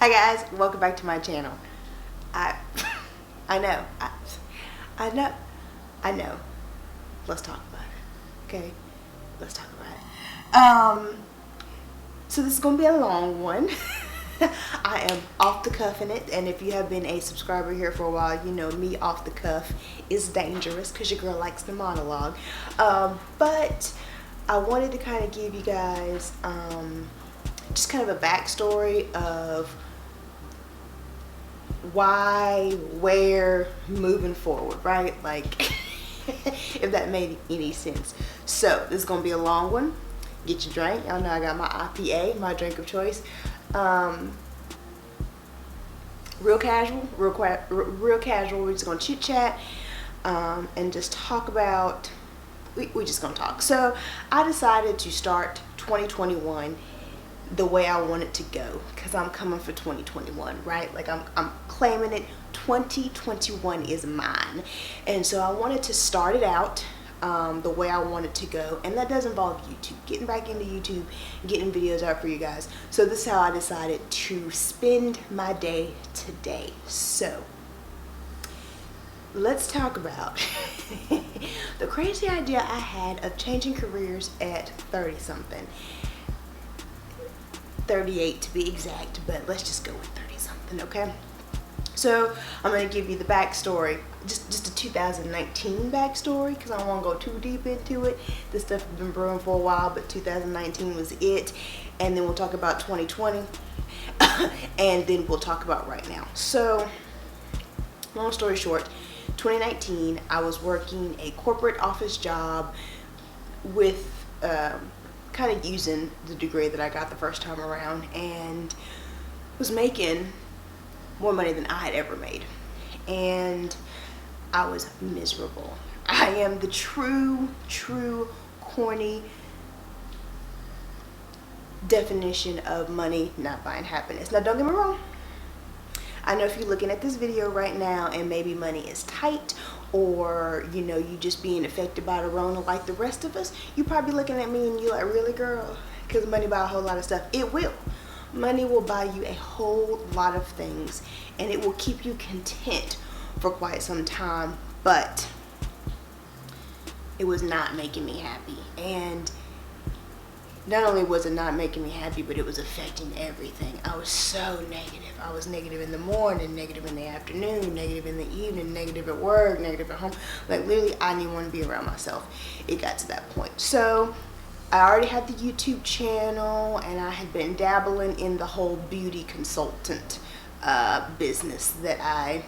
Hi guys, welcome back to my channel. I know, I know. Let's talk about it, okay? Let's talk about it. So this is gonna be a long one. I am off the cuff in it, and if you have been a subscriber here for a while, you know me off the cuff is dangerous because your girl likes the monologue. But I wanted to kind of give you guys just kind of a backstory of why, where, moving forward, right? Like, if that made any sense. So this is gonna be a long one. Get your drink. Y'all know I got my IPA, my drink of choice. Real casual. We're just gonna chit chat and just talk about. We're just gonna talk. So I decided to start 2021 the way I want it to go, because I'm coming for 2021, right? Like I'm claiming it. 2021 is mine, and so I wanted to start it out the way I want it to go, and that does involve YouTube, getting back into YouTube, getting videos out for you guys. So this is how I decided to spend my day today. So let's talk about the crazy idea I had of changing careers at 30 something. 38 to be exact, but let's just go with 30 something, okay? So I'm going to give you the backstory, just a 2019 backstory, because I don't want to go too deep into it. This stuff has been brewing for a while, but 2019 was it. And then we'll talk about 2020, and then we'll talk about right now. So long story short, 2019, I was working a corporate office job with kind of using the degree that I got the first time around, and was making more money than I had ever made, and I was miserable. I am the true corny definition of money not buying happiness. Now don't get me wrong, I know if you're looking at this video right now and maybe money is tight, or you know, you just being affected by the Rona like the rest of us, you're probably looking at me and you're like, really girl? Because money buy a whole lot of stuff. It will. Money will buy you a whole lot of things, and it will keep you content for quite some time, but it was not making me happy. And not only was it not making me happy, but it was affecting everything. I was so negative. I was negative in the morning, negative in the afternoon, negative in the evening, negative at work, negative at home. Like literally, I didn't want to be around myself. It got to that point. So I already had the YouTube channel, and I had been dabbling in the whole beauty consultant business that I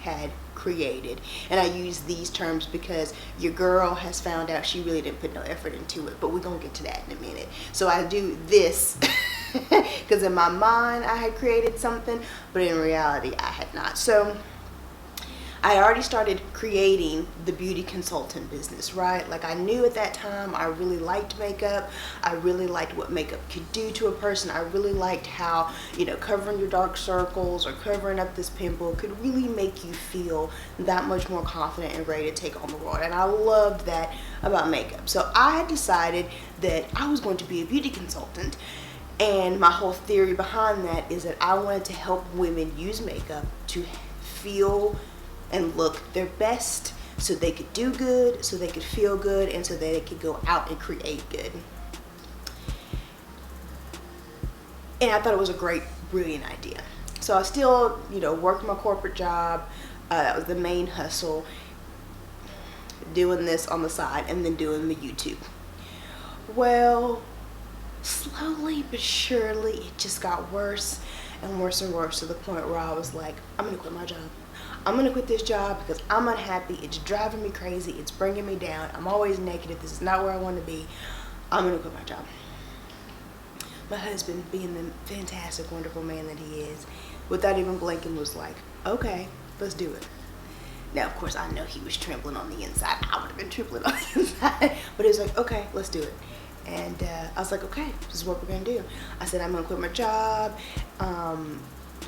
had created. And I use these terms because your girl has found out she really didn't put no effort into it, but we're gonna get to that in a minute. So I do this because in my mind I had created something, but in reality I had not. So I had already started creating the beauty consultant business, right? Like I knew at that time I really liked makeup. I really liked what makeup could do to a person. I really liked how, you know, covering your dark circles or covering up this pimple could really make you feel that much more confident and ready to take on the world. And I loved that about makeup. So I had decided that I was going to be a beauty consultant. And my whole theory behind that is that I wanted to help women use makeup to feel and look their best, so they could do good, so they could feel good, and so that they could go out and create good. And I thought it was a great, brilliant idea. So I still, you know, worked my corporate job. That was the main hustle, doing this on the side and then doing the YouTube. Well, slowly but surely it just got worse and worse and worse, to the point where I was like, I'm gonna quit my job. I'm gonna quit this job because I'm unhappy. It's driving me crazy. It's bringing me down. I'm always negative. This is not where I want to be. I'm gonna quit my job. My husband, being the fantastic, wonderful man that he is, without even blinking was like, okay, let's do it. Now, of course, I know he was trembling on the inside. I would have been trembling on the inside. But he was like, okay, let's do it. And I was like, okay, this is what we're gonna do. I said, I'm gonna quit my job.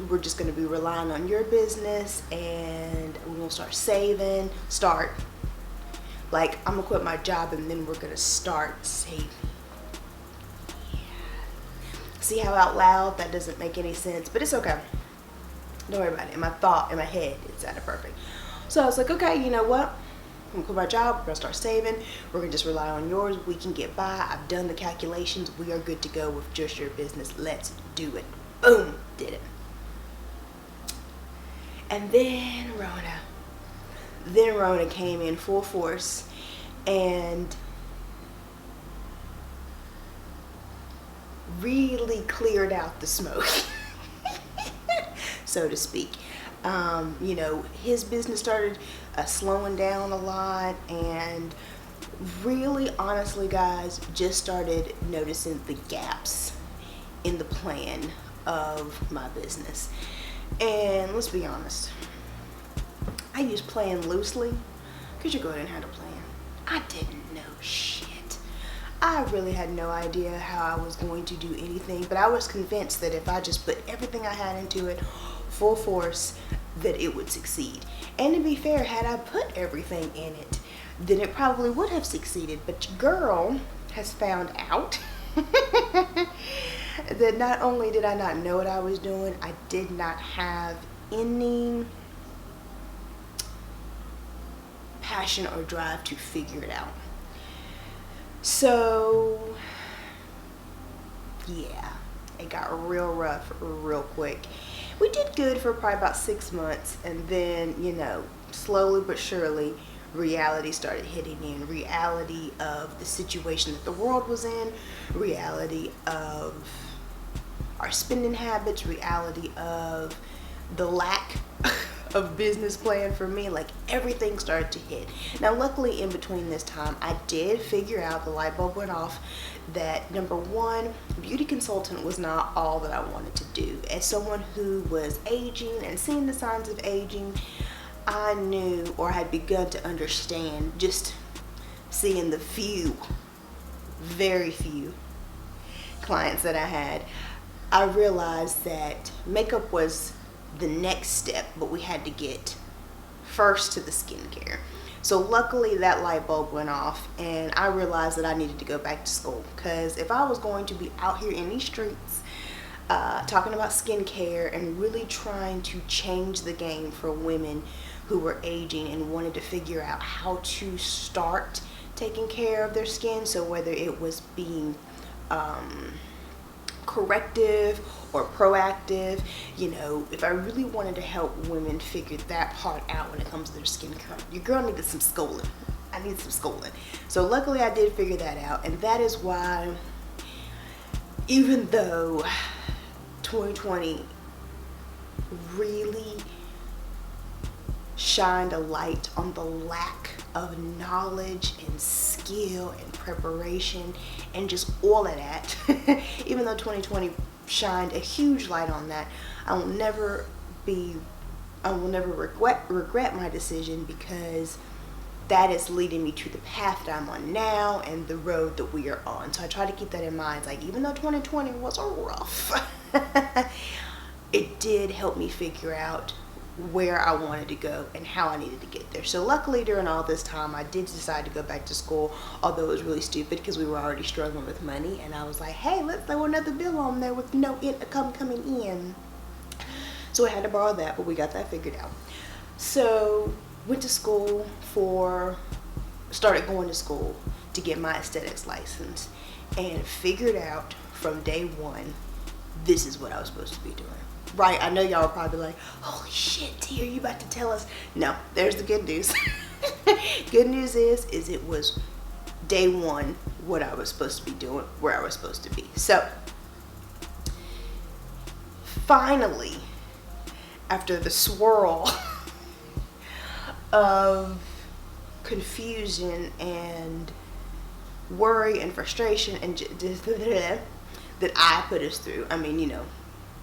We're just going to be relying on your business, and we're going to start saving. Like, I'm going to quit my job, and then we're going to start saving. Yeah. See how out loud that doesn't make any sense, but it's okay. Don't worry about it. In my head, it sounded perfect. So I was like, okay, you know what? I'm gonna quit my job. We're gonna start saving. We're gonna just rely on yours. We can get by. I've done the calculations. We are good to go with just your business. Let's do it. Boom, did it. And then Rona came in full force and really cleared out the smoke, so to speak. You know, his business started slowing down a lot, and really, honestly, guys, just started noticing the gaps in the plan of my business. And let's be honest, I use plan loosely because you go ahead and have a plan. I didn't know shit. I really had no idea how I was going to do anything, but I was convinced that if I just put everything I had into it full force, that it would succeed. And to be fair, had I put everything in it, then it probably would have succeeded. But your girl has found out that not only did I not know what I was doing, I did not have any passion or drive to figure it out. So yeah, it got real rough real quick. We did good for probably about 6 months, and then, you know, slowly but surely reality started hitting in. Reality of the situation that the world was in, reality of our spending habits, reality of the lack of business plan for me. Like, everything started to hit. Now, luckily, in between this time, I did figure out, the light bulb went off, that number one, beauty consultant was not all that I wanted to do. As someone who was aging and seeing the signs of aging, I knew, or had begun to understand, just seeing the very few clients that I had, I realized that makeup was the next step, but we had to get first to the skincare. So luckily that light bulb went off, and I realized that I needed to go back to school, because if I was going to be out here in these streets talking about skincare and really trying to change the game for women who were aging and wanted to figure out how to start taking care of their skin, so whether it was being corrective or proactive, you know, if I really wanted to help women figure that part out when it comes to their skin care, your girl needed some schooling. I needed some schooling. So luckily I did figure that out, and that is why, even though 2020 really shined a light on the lack of knowledge and skill and preparation and just all of that, even though 2020 shined a huge light on that, I will never regret my decision, because that is leading me to the path that I'm on now and the road that we are on. So I try to keep that in mind. Like, even though 2020 was rough, it did help me figure out where I wanted to go and how I needed to get there. So luckily, during all this time, I did decide to go back to school, although it was really stupid because we were already struggling with money, and I was like, hey, let's throw another bill on there with no income coming in. So I had to borrow that, but we got that figured out. So went to school started going to school to get my aesthetics license, and figured out from day one, this is what I was supposed to be doing. Right, I know y'all are probably like, holy shit, T, are you about to tell us? No, there's the good news. Good news is it was day one what I was supposed to be doing, where I was supposed to be. So, finally, after the swirl of confusion and worry and frustration and that I put us through, I mean, you know,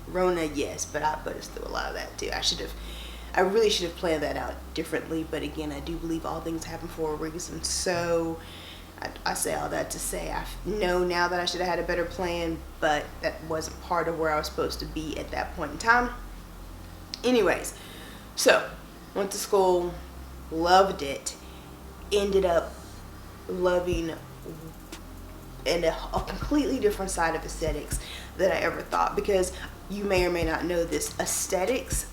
Rona, yes, but I put us through a lot of that too. I really should have planned that out differently, but again, I do believe all things happen for a reason. So I say all that to say I know now that I should have had a better plan, but that wasn't part of where I was supposed to be at that point in time. Anyways, so went to school, loved it, ended up loving and a completely different side of aesthetics than I ever thought, because you may or may not know this, aesthetics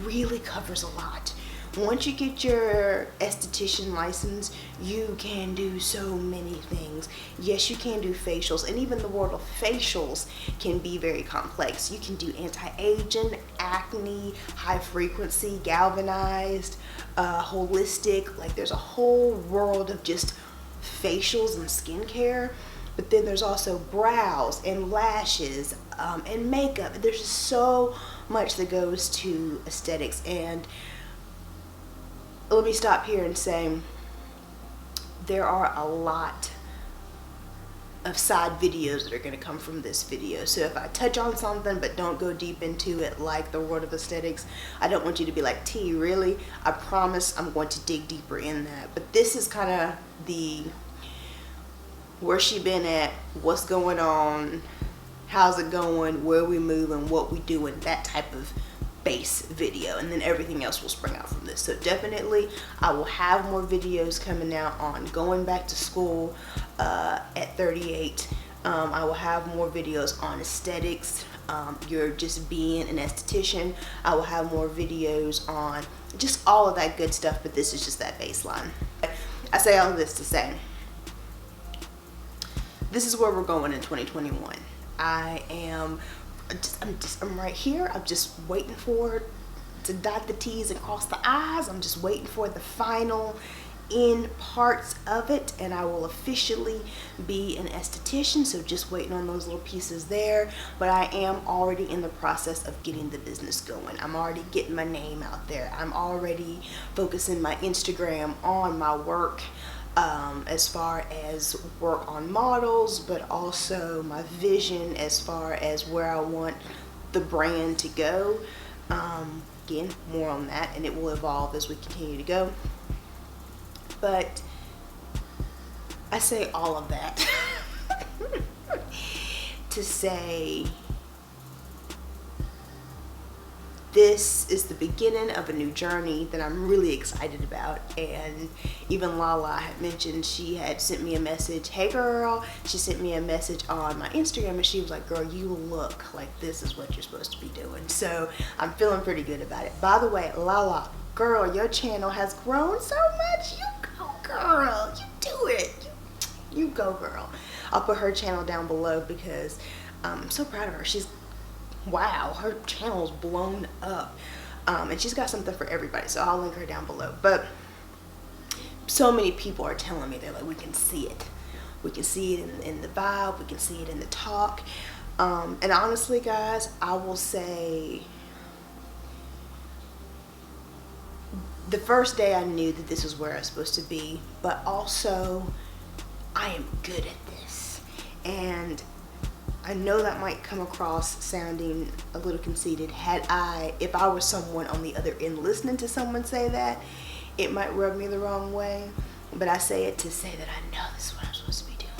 really covers a lot. Once you get your esthetician license, you can do so many things. Yes, you can do facials, and even the world of facials can be very complex. You can do anti-aging, acne, high frequency, galvanized, holistic. Like, there's a whole world of just facials and skincare. But then there's also brows and lashes and makeup. There's just so much that goes to aesthetics. And let me stop here and say there are a lot of side videos that are going to come from this video. So if I touch on something but don't go deep into it, like the world of aesthetics, I don't want you to be like, T, really? I promise I'm going to dig deeper in that. But this is kind of the where she been at, what's going on, how's it going, where we moving, what we doing, that type of base video, and then everything else will spring out from this. So definitely I will have more videos coming out on going back to school at 38. I will have more videos on aesthetics, you're just being an esthetician. I will have more videos on just all of that good stuff, but this is just that baseline. I say all of this to say this is where we're going in 2021. I'm right here. I'm just waiting for to dot the T's and cross the I's. I'm just waiting for the final end parts of it, and I will officially be an esthetician. So just waiting on those little pieces there. But I am already in the process of getting the business going. I'm already getting my name out there. I'm already focusing my Instagram on my work, as far as work on models, but also my vision as far as where I want the brand to go. Again, more on that, and it will evolve as we continue to go. But I say all of that to say this is the beginning of a new journey that I'm really excited about. And even LaLa had mentioned, she had sent me a message, hey girl. She sent me a message on my Instagram, and she was like, girl, you look like this is what you're supposed to be doing. So I'm feeling pretty good about it. By the way, LaLa, girl, your channel has grown so much. You go, girl. You do it. You go, girl. I'll put her channel down below because I'm so proud of her. Wow, her channel's blown up, and she's got something for everybody, so I'll link her down below. But so many people are telling me, they're like, we can see it in the vibe, we can see it in the talk, and honestly guys, I will say the first day I knew that this was where I was supposed to be, but also I am good at this. And I know that might come across sounding a little conceited. If I was someone on the other end listening to someone say that, it might rub me the wrong way. But I say it to say that I know this is what I'm supposed to be doing.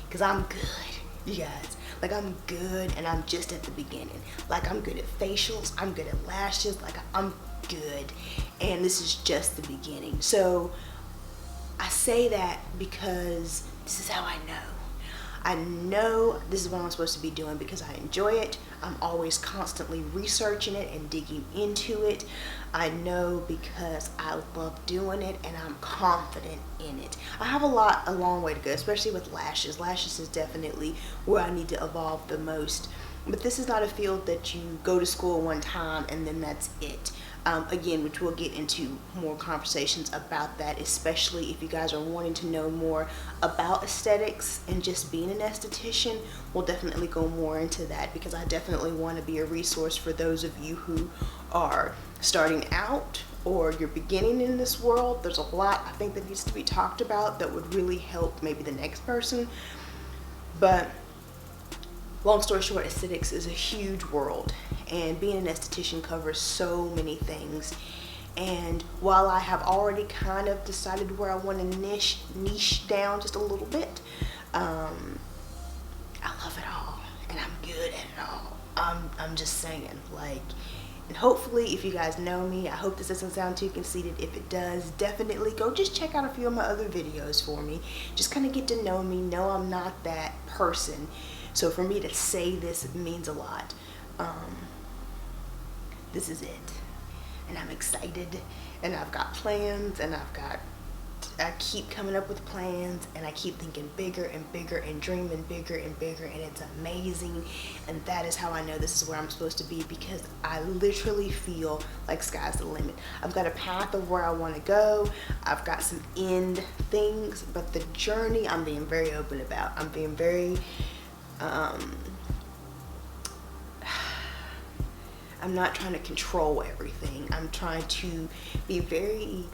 Because I'm good, you guys. Like, I'm good, and I'm just at the beginning. Like, I'm good at facials, I'm good at lashes, like, I'm good. And this is just the beginning. So I say that because this is how I know. I know this is what I'm supposed to be doing because I enjoy it. I'm always constantly researching it and digging into it. I know because I love doing it, and I'm confident in it. I have a long way to go, especially with lashes. Lashes is definitely where I need to evolve the most. But this is not a field that you go to school one time and then that's it. Again, which we'll get into more conversations about that, especially if you guys are wanting to know more about aesthetics and just being an esthetician. We'll definitely go more into that because I definitely want to be a resource for those of you who are starting out or you're beginning in this world. There's a lot I think that needs to be talked about that would really help maybe the next person. But long story short, aesthetics is a huge world, and being an esthetician covers so many things. And while I have already kind of decided where I want to niche down just a little bit, I love it all, and I'm good at it all. I'm just saying, like, And hopefully, if you guys know me, I hope this doesn't sound too conceited. If it does, definitely go just check out a few of my other videos for me. Just kind of get to know me, know I'm not that person. So for me to say this, it means a lot. This is it. And I'm excited, and I've got plans, and I keep coming up with plans, and I keep thinking bigger and bigger and dreaming bigger and bigger, and it's amazing. And that is how I know this is where I'm supposed to be, because I literally feel like sky's the limit. I've got a path of where I want to go. I've got some end things, but the journey I'm being very open about. I'm being very I'm not trying to control everything. I'm trying to be very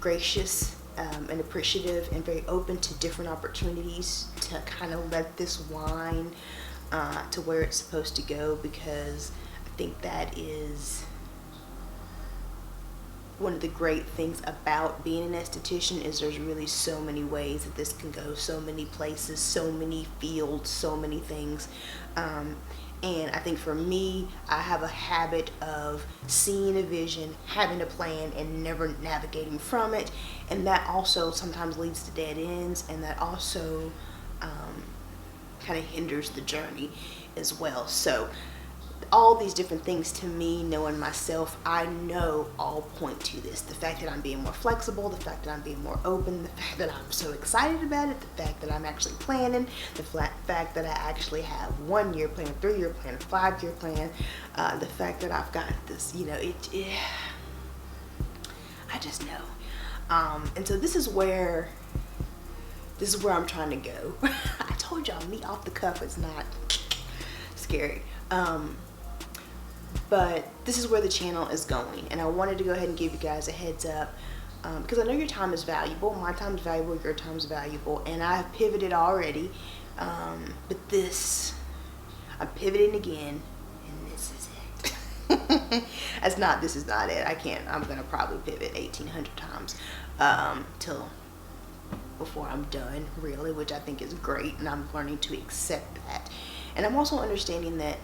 gracious and appreciative and very open to different opportunities to kind of let this wind to where it's supposed to go, because I think that is one of the great things about being an esthetician, is there's really so many ways that this can go, so many places, so many fields, so many things. And I think for me, I have a habit of seeing a vision, having a plan, and never navigating from it. And that also sometimes leads to dead ends, and that also kind of hinders the journey as well. So all these different things, to me, knowing myself, I know all point to this. The fact that I'm being more flexible, the fact that I'm being more open, the fact that I'm so excited about it, the fact that I'm actually planning, the fact that I actually have 1 year plan, 3 year plan, 5 year plan, the fact that I've got this, you know, I just know. And so this is where I'm trying to go. I told y'all, me off the cuff is not scary. But this is where the channel is going, and I wanted to go ahead and give you guys a heads up, because I know your time is valuable, my time is valuable, your time is valuable, and I have pivoted already, but I'm pivoting again, and this is it. This is not it. I'm gonna probably pivot 1,800 times till before I'm done, really, which I think is great, and I'm learning to accept that. And I'm also understanding that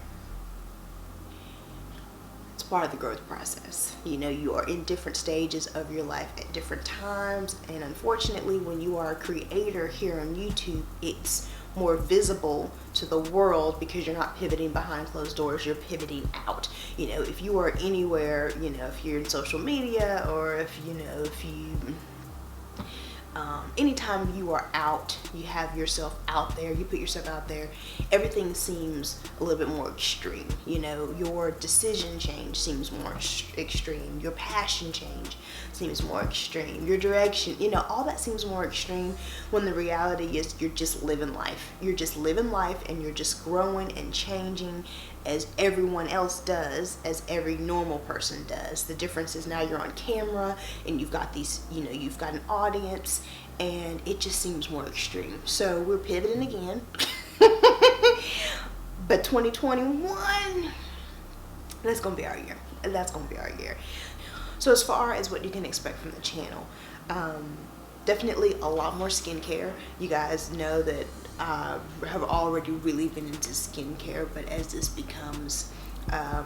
part of the growth process. You know, you are in different stages of your life at different times, and unfortunately, when you are a creator here on YouTube, it's more visible to the world because you're not pivoting behind closed doors, you're pivoting out. You know, if you are anywhere, you know, if you're in social media, or if you anytime you are out, you have yourself out there, you put yourself out there, everything seems a little bit more extreme. You know, your decision change seems more extreme, your passion change seems more extreme, your direction, you know, all that seems more extreme, when the reality is you're just living life. You're just living life, and you're just growing and changing as everyone else does, as every normal person does. The difference is now you're on camera, and you've got these, you know, you've got an audience, and it just seems more extreme. So we're pivoting again. But 2021, that's gonna be our year. That's gonna be our year. So as far as what you can expect from the channel, definitely a lot more skincare. You guys know that I have already really been into skincare, but as this becomes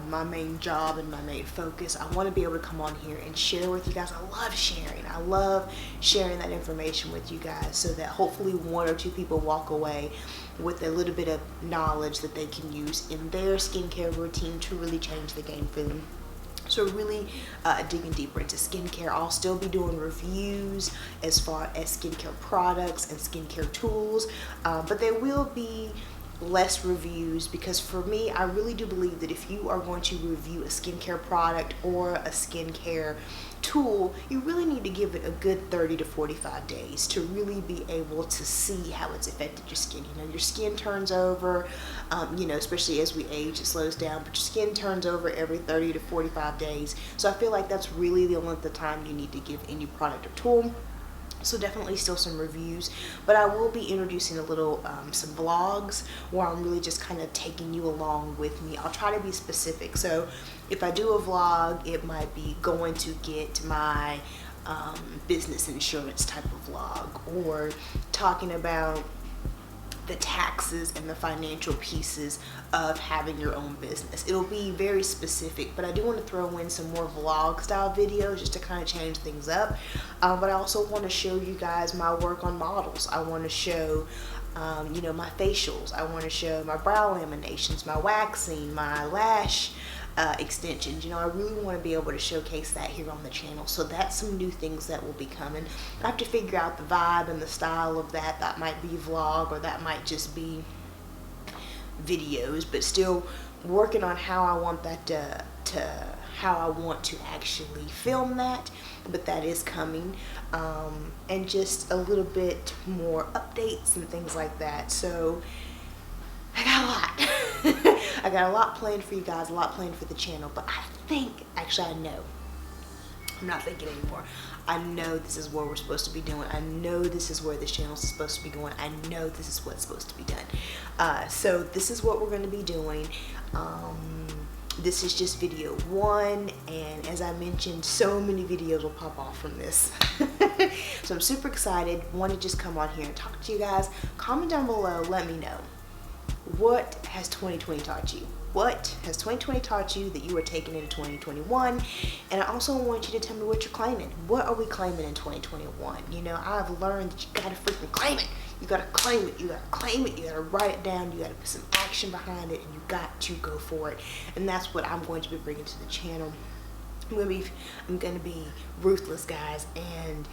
my main job and my main focus, I want to be able to come on here and share with you guys. I love sharing. I love sharing that information with you guys, so that hopefully 1 or 2 people walk away with a little bit of knowledge that they can use in their skincare routine to really change the game for them. So really digging deeper into skincare. I'll still be doing reviews as far as skincare products and skincare tools, but there will be less reviews, because for me, I really do believe that if you are going to review a skincare product or a skincare tool, you really need to give it a good 30 to 45 days to really be able to see how it's affected your skin. You know, your skin turns over, you know, especially as we age, it slows down, but your skin turns over every 30 to 45 days. So I feel like that's really the length of time you need to give any product or tool. So definitely still some reviews, but I will be introducing a little some vlogs where I'm really just kind of taking you along with me. I'll try to be specific. So if I do a vlog, it might be going to get my business insurance type of vlog, or talking about the taxes and the financial pieces of having your own business. It'll be very specific, but I do want to throw in some more vlog style videos just to kind of change things up. But I also want to show you guys my work on models. I want to show you know, my facials. I want to show my brow laminations, my waxing, my lash extensions. You know, I really want to be able to showcase that here on the channel. So that's some new things that will be coming. I have to figure out the vibe and the style of that. That might be vlog, or that might just be videos, but still working on how I want that how I want to actually film that. But that is coming, and just a little bit more updates and things like that. So I got a lot. I got a lot planned for you guys, a lot planned for the channel. But I think, actually I know, I'm not thinking anymore. I know this is what we're supposed to be doing. I know this is where this channel is supposed to be going. I know this is what's supposed to be done. So this is what we're going to be doing. This is just video 1, and as I mentioned, so many videos will pop off from this. So I'm super excited. Want to just come on here and talk to you guys. Comment down below, let me know, what has 2020 taught you? What has 2020 taught you that you are taking into 2021? And I also want you to tell me what you're claiming. What are we claiming in 2021? You know, I've learned that you gotta freaking claim it. You gotta claim it. You gotta claim it. You gotta write it down. You gotta put some action behind it, and you got to go for it. And that's what I'm going to be bringing to the channel. I'm gonna be ruthless, guys, and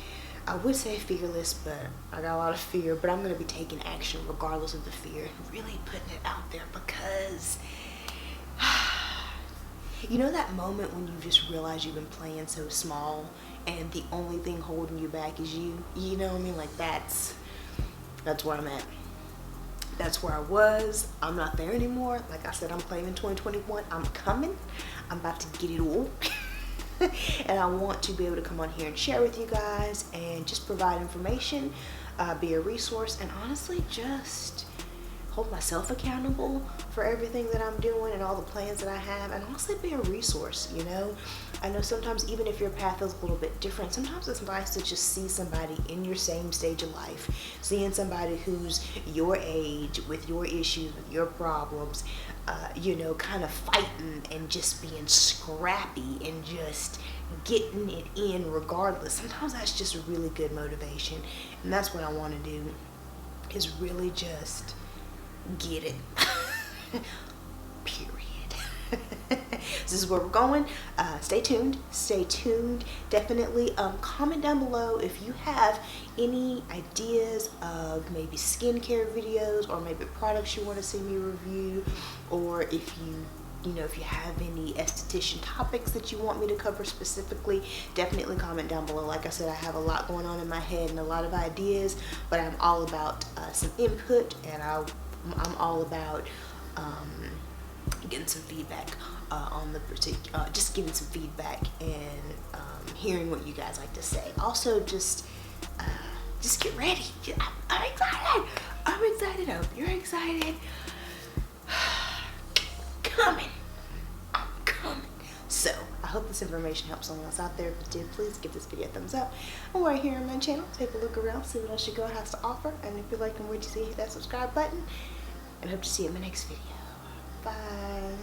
I would say fearless, but I got a lot of fear. But I'm gonna be taking action regardless of the fear, really putting it out there, because you know that moment when you just realize you've been playing so small and the only thing holding you back is you? You know what I mean? Like that's where I'm at. That's where I was. I'm not there anymore. Like I said, I'm claiming 2021. I'm coming. I'm about to get it all. And I want to be able to come on here and share with you guys and just provide information, be a resource, and honestly just hold myself accountable for everything that I'm doing and all the plans that I have, and honestly be a resource. You know, I know sometimes even if your path is a little bit different, sometimes it's nice to just see somebody in your same stage of life, seeing somebody who's your age with your issues, with your problems, you know, kind of fighting and just being scrappy and just getting it in regardless. Sometimes that's just a really good motivation, and that's what I want to do, is really just get it. Period. This is where we're going. Stay tuned. Stay tuned. Definitely comment down below if you have any ideas of maybe skincare videos, or maybe products you want to see me review, or if you know, if you have any esthetician topics that you want me to cover specifically, definitely comment down below. Like I said, I have a lot going on in my head and a lot of ideas, but I'm all about some input, and I'm all about getting some feedback on the particular, just giving some feedback and hearing what you guys like to say. Also, just get ready. I'm excited. I'm excited. I hope you're excited. I'm coming. So I hope this information helps someone else out there. If it did, please give this video a thumbs up. And while you're here on my channel, take a look around, see what else your girl has to offer. And if you're liking what you see, hit that subscribe button. And hope to see you in my next video. Bye.